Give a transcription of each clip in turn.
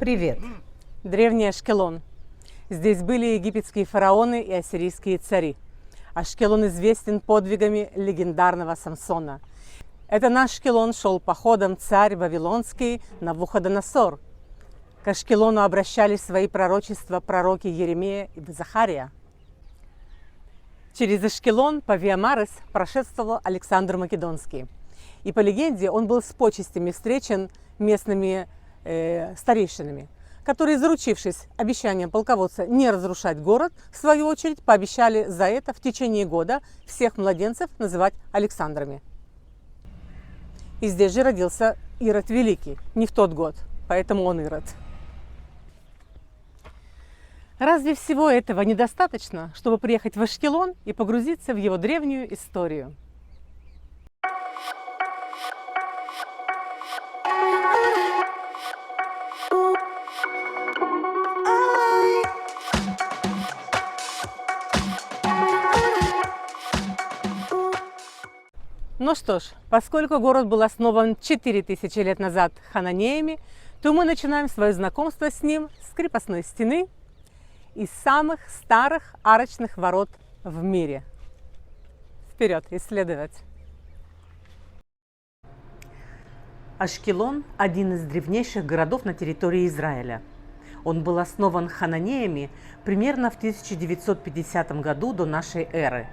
Привет! Древний Ашкелон. Здесь были египетские фараоны и ассирийские цари. Ашкелон известен подвигами легендарного Самсона. Это на Ашкелон шел походом царь Вавилонский Навуходоносор. К Ашкелону обращались свои пророчества пророки Еремия и Захария. Через Ашкелон по Виа-Марес прошествовал Александр Македонский. И по легенде он был с почестями встречен местными старейшинами, которые, заручившись обещанием полководца не разрушать город, в свою очередь пообещали за это в течение года всех младенцев называть Александрами. И здесь же родился Ирод Великий, не в тот год, поэтому он Ирод. Разве всего этого недостаточно, чтобы приехать в Ашкелон и погрузиться в его древнюю историю? Ну что ж, поскольку город был основан 4000 лет назад хананеями, то мы начинаем свое знакомство с ним с крепостной стены из самых старых арочных ворот в мире. Вперед, исследовать! Ашкелон – один из древнейших городов на территории Израиля. Он был основан хананеями примерно в 1950 году до нашей эры.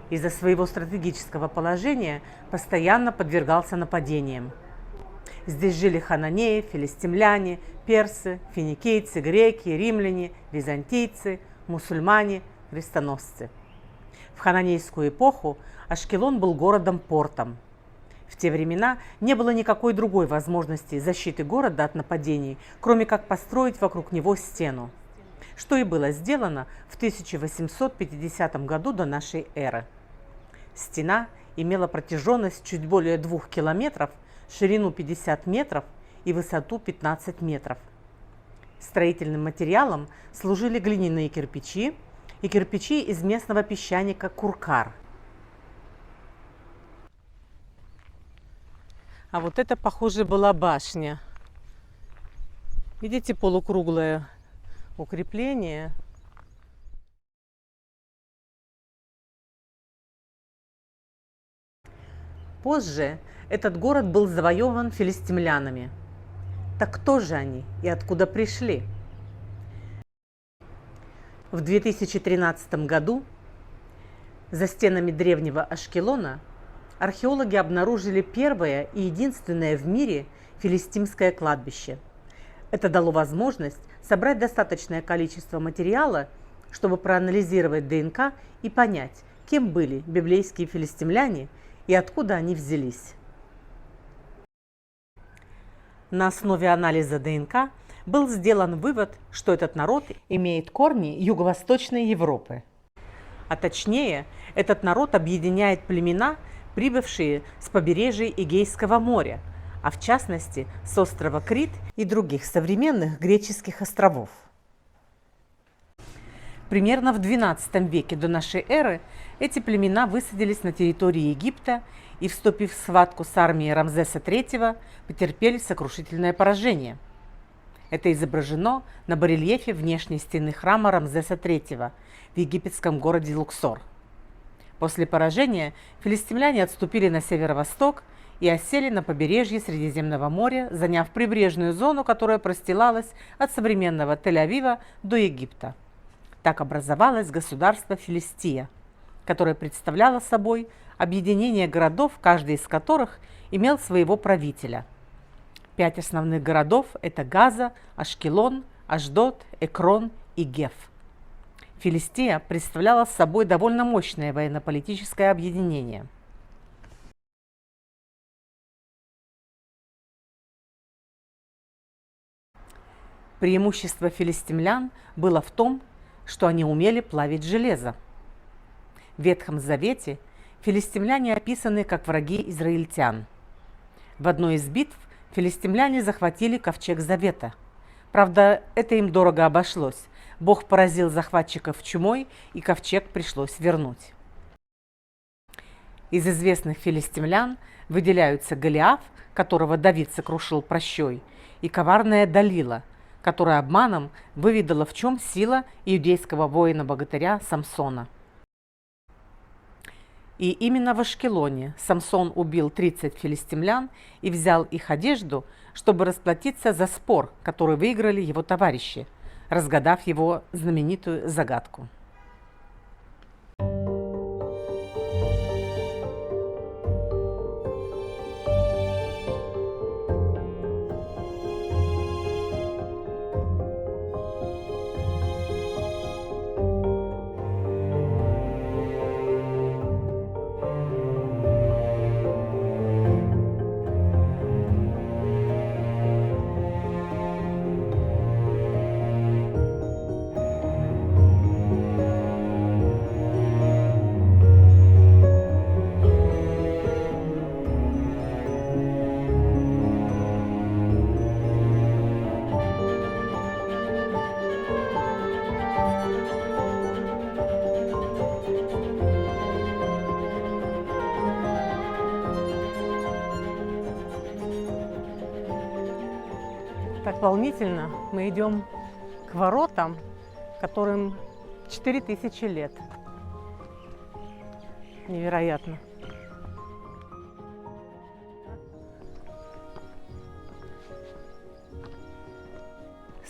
Из-за своего стратегического положения постоянно подвергался нападениям. Здесь жили хананеи, филистимляне, персы, финикийцы, греки, римляне, византийцы, мусульмане, крестоносцы. В хананейскую эпоху Ашкелон был городом-портом. В те времена не было никакой другой возможности защиты города от нападений, кроме как построить вокруг него стену, что и было сделано в 1850 году до нашей эры. Стена имела протяженность чуть более 2 километров, ширину 50 метров и высоту 15 метров. Строительным материалом служили глиняные кирпичи и кирпичи из местного песчаника куркар. А вот это, похоже, была башня. Видите, полукруглое укрепление. Позже этот город был завоеван филистимлянами. Так кто же они и откуда пришли? В 2013 году за стенами древнего Ашкелона археологи обнаружили первое и единственное в мире филистимское кладбище. Это дало возможность собрать достаточное количество материала, чтобы проанализировать ДНК и понять, кем были библейские филистимляне и откуда они взялись. На основе анализа ДНК был сделан вывод, что этот народ имеет корни Юго-Восточной Европы. А точнее, этот народ объединяет племена, прибывшие с побережья Эгейского моря, а в частности с острова Крит и других современных греческих островов. Примерно в XII веке до нашей эры эти племена высадились на территории Египта и, вступив в схватку с армией Рамзеса III, потерпели сокрушительное поражение. Это изображено на барельефе внешней стены храма Рамзеса III в египетском городе Луксор. После поражения филистимляне отступили на северо-восток и осели на побережье Средиземного моря, заняв прибрежную зону, которая простилалась от современного Тель-Авива до Египта. Так образовалось государство Филистия, которое представляло собой объединение городов, каждый из которых имел своего правителя. 5 основных городов – это Газа, Ашкелон, Ашдод, Экрон и Геф. Филистия представляла собой довольно мощное военно-политическое объединение. Преимущество филистимлян было в том, что они умели плавить железо. В Ветхом Завете филистимляне описаны как враги израильтян. В одной из битв филистимляне захватили ковчег Завета. Правда, это им дорого обошлось. Бог поразил захватчиков чумой, и ковчег пришлось вернуть. Из известных филистимлян выделяются Голиаф, которого Давид сокрушил прощой, и коварная Далила, которая обманом выведала, в чем сила иудейского воина-богатыря Самсона. И именно в Ашкелоне Самсон убил 30 филистимлян и взял их одежду, чтобы расплатиться за спор, который выиграли его товарищи, разгадав его знаменитую загадку. Так волнительно, мы идем к воротам, которым 4000 лет. Невероятно.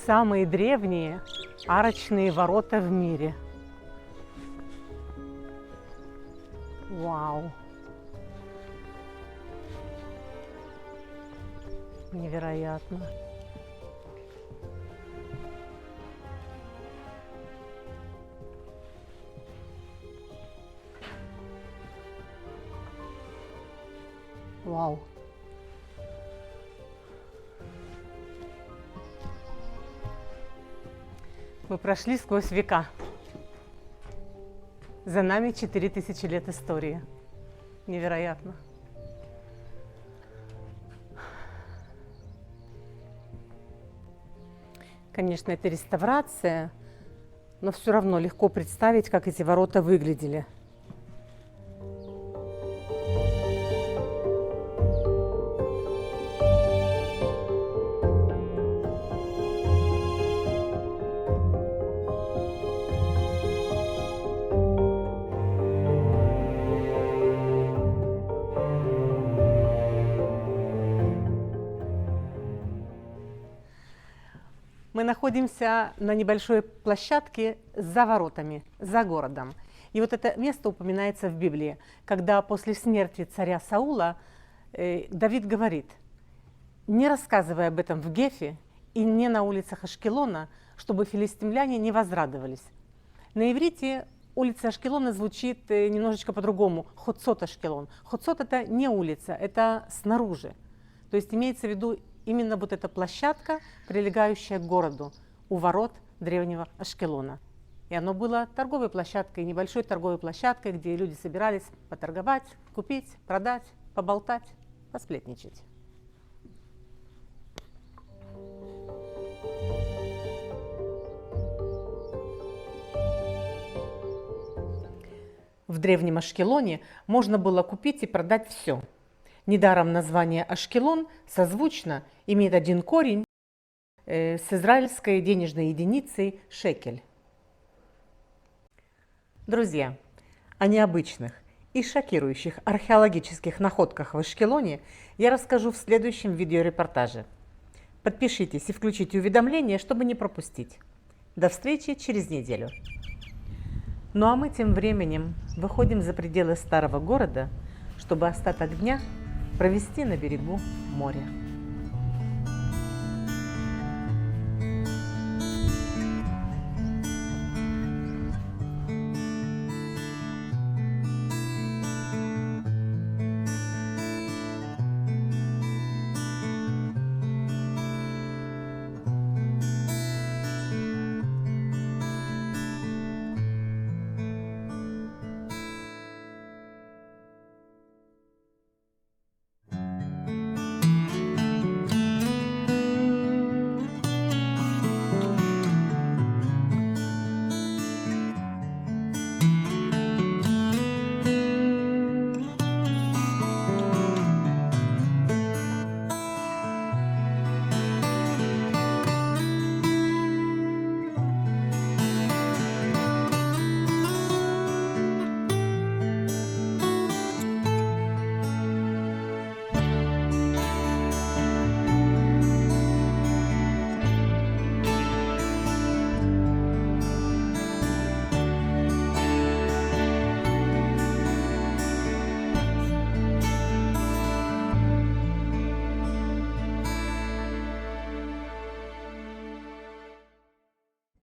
Самые древние арочные ворота в мире. Вау! Невероятно. Вау. Мы прошли сквозь века. За нами 4000 лет истории. Невероятно. Конечно, это реставрация, но все равно легко представить, как эти ворота выглядели. Мы находимся на небольшой площадке за воротами, за городом. И вот это место упоминается в Библии, когда после смерти царя Саула Давид говорит: не рассказывай об этом в Гефе и не на улицах Ашкелона, чтобы филистимляне не возрадовались. На иврите улица Ашкелона звучит немножечко по-другому. Хоцот Ашкелон. Хоцот — это не улица, это снаружи. То есть имеется в виду именно вот эта площадка, прилегающая к городу, у ворот древнего Ашкелона. И оно было торговой площадкой, небольшой торговой площадкой, где люди собирались поторговать, купить, продать, поболтать, посплетничать. В древнем Ашкелоне можно было купить и продать все. Недаром название Ашкелон созвучно, имеет один корень с израильской денежной единицей шекель. Друзья, о необычных и шокирующих археологических находках в Ашкелоне я расскажу в следующем видеорепортаже. Подпишитесь и включите уведомления, чтобы не пропустить. До встречи через неделю. Ну а мы тем временем выходим за пределы старого города, чтобы остаток дня провести на берегу моря.